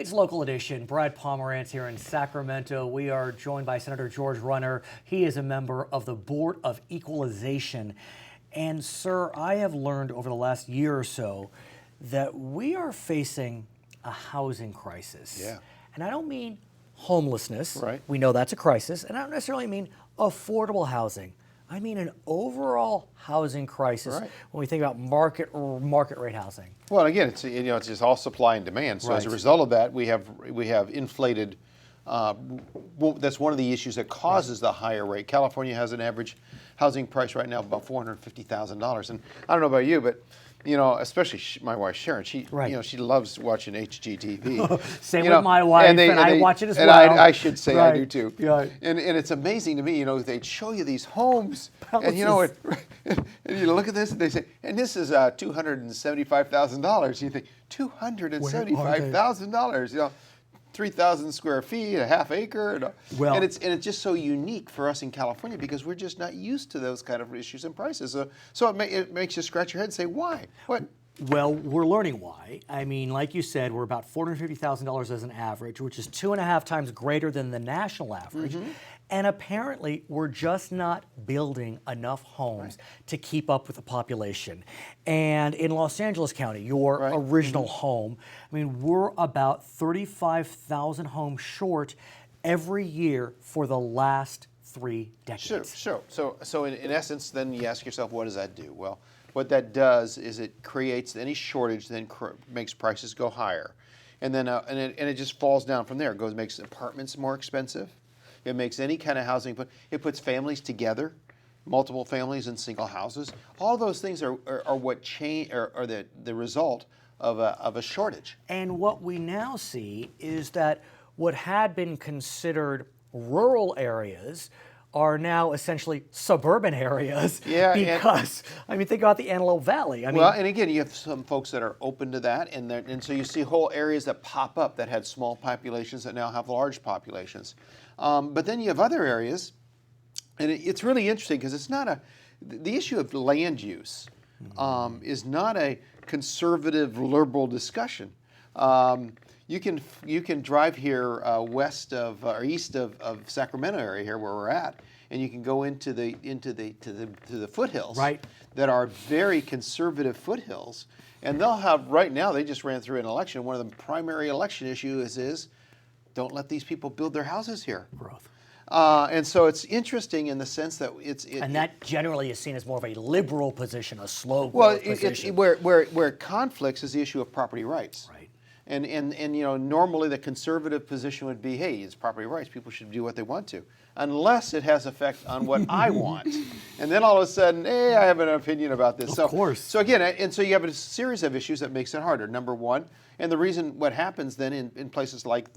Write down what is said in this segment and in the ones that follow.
It's Local Edition. Brad Pomerance here in Sacramento. We are joined by Senator George Runner. He is a member of the Board of Equalization. And sir, I have learned over the last year or so that we are facing a housing crisis. Yeah. And I don't mean homelessness. Right. We know that's a crisis. And I don't necessarily mean affordable housing. I mean an overall housing crisis when we think about market rate housing. Well, again, it's it's just all supply and demand. So as a result of that, we have inflated. That's one of the issues that causes the higher rate. California has an average housing price right now of about $450,000, and I don't know about you, but especially my wife Sharon, she she loves watching HGTV. Same with my wife, and I watch it as well. And I should say I do too. Yeah. And it's amazing to me, they'd show you these homes, and and you look at this and they say, and this is $275,000. You think $275,000, 3,000 square feet, a half acre, and it's just so unique for us in California because we're just not used to those kind of issues and prices. So it makes you scratch your head and say, why? What? Well, we're learning why. I mean, like you said, we're about $450,000 as an average, which is 2.5 times greater than the national average. Mm-hmm. And apparently, we're just not building enough homes to keep up with the population. And in Los Angeles County, your original home, I mean, we're about 35,000 homes short every year for the last 3 decades. Sure. So in essence, then you ask yourself, what does that do? Well, what that does is it creates any shortage, then makes prices go higher, and then it just falls down from there. It makes apartments more expensive. It makes any kind of housing, but it puts families together, multiple families in single houses. All those things are what are the result of a shortage. And what we now see is that what had been considered rural areas are now essentially suburban areas. Yeah, because I mean, think about the Antelope Valley. And again, you have some folks that are open to that, and so you see whole areas that pop up that had small populations that now have large populations. But then you have other areas, and it's really interesting because it's not the issue of land use is not a conservative liberal discussion. You can drive here west of or east of Sacramento area here where we're at, and you can go into the foothills that are very conservative foothills, and they'll have right now. They just ran through an election. One of the primary election issues is don't let these people build their houses here. Growth. And so it's interesting in the sense that and that generally is seen as more of a liberal position, a slow growth position. Where it conflicts is the issue of property rights. Right. And normally the conservative position would be, hey, it's property rights. People should do what they want to, unless it has effect on what I want. And then all of a sudden, hey, I have an opinion about this. Of course. So again, and so you have a series of issues that makes it harder. Number one, and the reason what happens then in places like,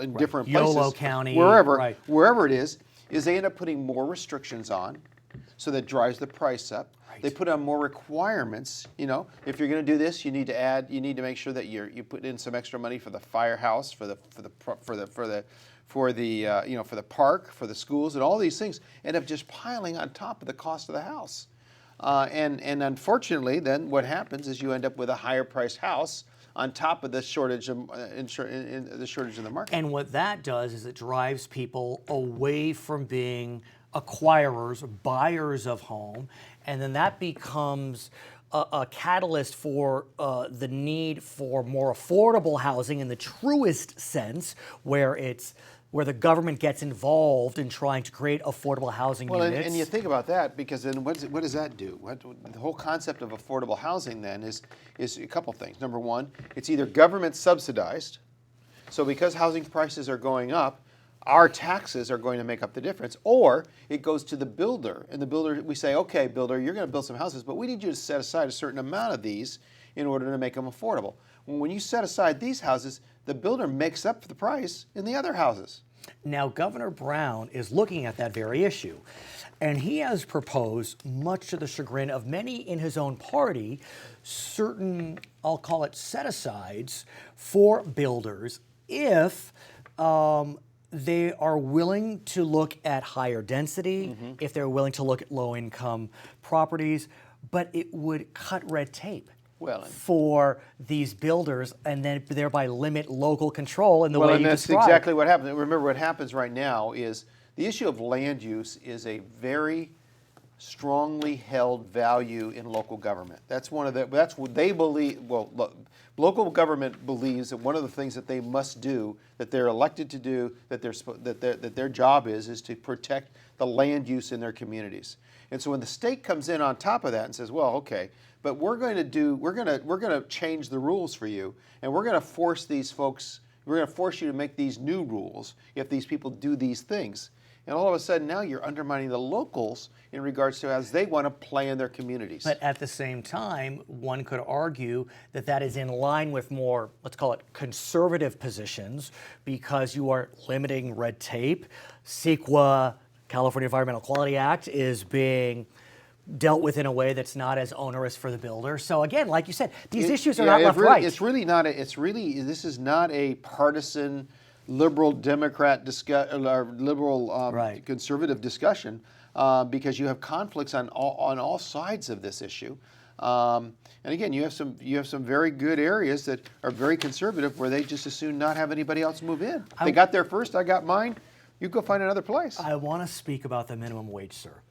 in different places, Yolo County, wherever it is they end up putting more restrictions on, so that drives the price up. Right. They put on more requirements. If you're going to do this, you need to make sure that you put in some extra money for the firehouse, for the park, for the schools, and all these things end up just piling on top of the cost of the house. And unfortunately, then what happens is you end up with a higher priced house on top of the shortage in the market. And what that does is it drives people away from being acquirers, buyers of home, and then that becomes a catalyst for the need for more affordable housing in the truest sense, where the government gets involved in trying to create affordable housing units. And you think about that, because then what does that do? The whole concept of affordable housing then is a couple things. Number one, it's either government subsidized, so because housing prices are going up, our taxes are going to make up the difference, or it goes to the builder, and the builder, we say, okay, builder, you're going to build some houses, but we need you to set aside a certain amount of these in order to make them affordable. When you set aside these houses, the builder makes up for the price in the other houses. Now, Governor Brown is looking at that very issue, and he has proposed, much to the chagrin of many in his own party, certain, I'll call it set-asides for builders if they are willing to look at higher density, if they're willing to look at low-income properties, but it would cut red tape. Well, for these builders, and then thereby limit local control in the way and you that's described. exactly what happens. Remember, what happens right now is the issue of land use is a very strongly held value in local government. That's that's what they believe. Well, look, local government believes that one of the things that they must do, that they're elected to do, that their job is to protect the land use in their communities. And so when the state comes in on top of that and says, well, okay, but we're going to change the rules for you, and we're going to force these folks, we're going to force you to make these new rules if these people do these things. And all of a sudden now you're undermining the locals in regards to as they want to play in their communities. But at the same time, one could argue that that is in line with more, let's call it conservative positions, because you are limiting red tape. CEQA, California Environmental Quality Act, is being dealt with in a way that's not as onerous for the builder. So again, like you said, these issues are not left-right. This is not a partisan liberal Democrat or liberal conservative discussion, because you have conflicts on all sides of this issue. And again, you have some very good areas that are very conservative where they just as soon not have anybody else move in. They got there first. I got mine. You go find another place. I want to speak about the minimum wage, sir.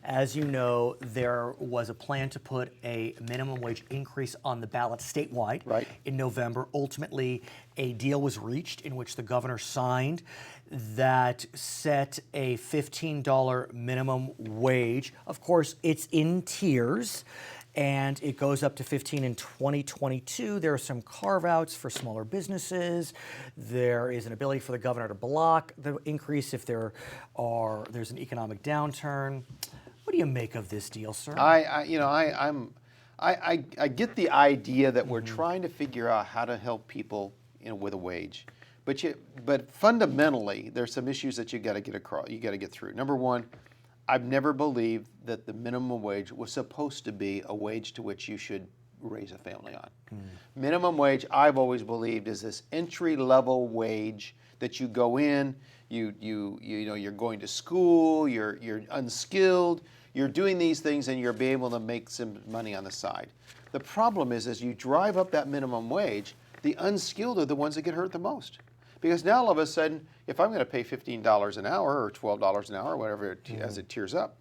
As you know, there was a plan to put a minimum wage increase on the ballot statewide in November. Ultimately, a deal was reached in which the governor signed that set a $15 minimum wage. Of course, it's in tiers, and it goes up to $15 in 2022. There are some carve-outs for smaller businesses. There is an ability for the governor to block the increase if there's an economic downturn. What do you make of this deal, sir? I get the idea that we're trying to figure out how to help people, with a wage, but fundamentally there's some issues that you got to get across. You got to get through. Number one, I've never believed that the minimum wage was supposed to be a wage to which you should raise a family on. Minimum wage, I've always believed, is this entry-level wage that you go in, you're going to school, you're unskilled, you're doing these things, and you're able to make some money on the side. The problem is, as you drive up that minimum wage, the unskilled are the ones that get hurt the most. Because now all of a sudden, if I'm going to pay $15 an hour or $12 an hour, whatever as it tiers up,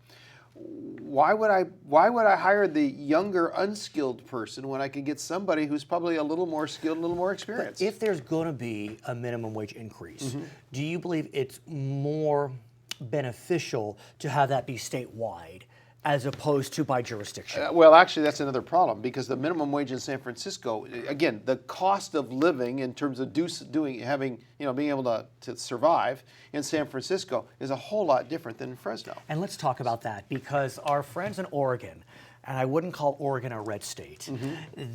why would I hire the younger unskilled person when I could get somebody who's probably a little more skilled, a little more experienced? But if there's going to be a minimum wage increase, do you believe it's more beneficial to have that be statewide as opposed to by jurisdiction? Well, actually, that's another problem, because the minimum wage in San Francisco, again, the cost of living in terms of being able to survive in San Francisco is a whole lot different than in Fresno. And let's talk about that, because our friends in Oregon, and I wouldn't call Oregon a red state,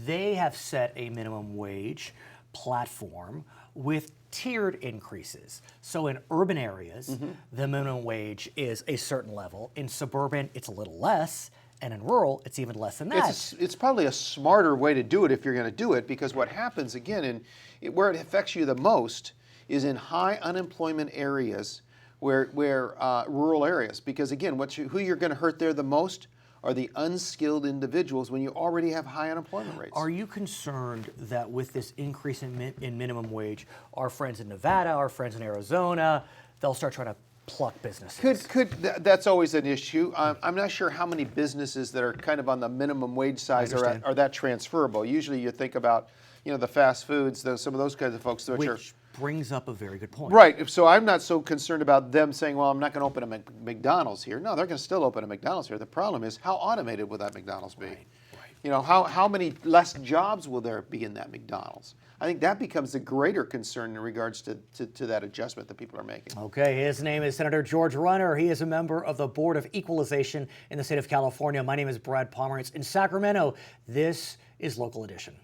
they have set a minimum wage platform with tiered increases. So in urban areas, the minimum wage is a certain level. In suburban, it's a little less. And in rural, it's even less than that. It's probably a smarter way to do it if you're going to do it, because what happens, again, where it affects you the most is in high unemployment areas, where rural areas. Because again, who you're going to hurt there the most are the unskilled individuals when you already have high unemployment rates. Are you concerned that with this increase in minimum wage, our friends in Nevada, our friends in Arizona, they'll start trying to pluck businesses? That's always an issue. I'm not sure how many businesses that are kind of on the minimum wage side are that transferable. Usually you think about the fast foods, some of those kinds of folks. Which brings up a very good point. Right. So I'm not so concerned about them saying, well, I'm not going to open a McDonald's here. No, they're going to still open a McDonald's here. The problem is, how automated will that McDonald's be? Right. How many less jobs will there be in that McDonald's? I think that becomes the greater concern in regards to that adjustment that people are making. Okay, his name is Senator George Runner. He is a member of the Board of Equalization in the state of California. My name is Brad Pomerance in Sacramento. This is Local Edition.